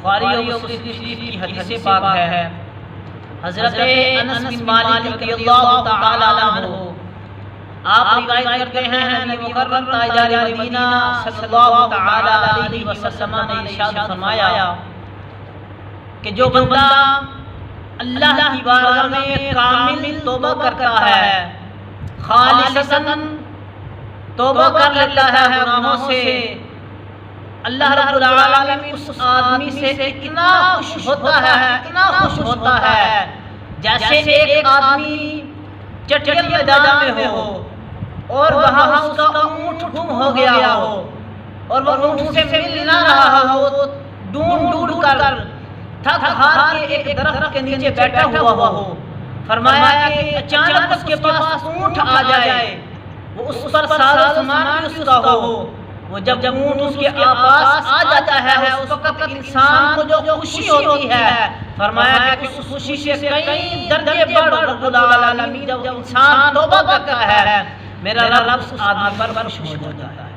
بخاری اور مسلم شریف کی حدیث پاک ہے، حضرت انس بن مالک رضی اللہ تعالی عنہ آپ روایت کرتے ہیں نبی مکرم تاجدار مدینہ صلی اللہ تعالی علیہ وسلم نے ارشاد فرمایا کہ جو بندہ اللہ کی بارگاہ میں کامل توبہ کرتا ہے، خالصاً توبہ کر لیتا ہے گناہوں سے، اللہ رب العالمین اس آدمی سے اتنا خوش ہوتا ہے جیسے ایک آدمی چٹیل میدان میں ہو اور وہاں اس کا اونٹ گم ہو گیا ہو اور وہ اونٹ سے مل نہ رہا ہو، ڈھونڈ کر تھک ہار کے ایک درخت کے نیچے بیٹھا ہوا ہو، فرمایا کہ اچانک اس کے پاس اونٹ آ جائے، وہ اس پر سارا سامان بھی اس کا ہو، وہ جب اونٹ اس کے پاس آ جاتا ہے اس وقت انسان کو جو خوشی ہوتی ہے، فرمایا کہ اس خوشی سے کئی درجے بڑھ رب العالمین جب انسان توبہ کرتا ہے میرا رب اس آدمی پر خوش ہو جاتا ہے۔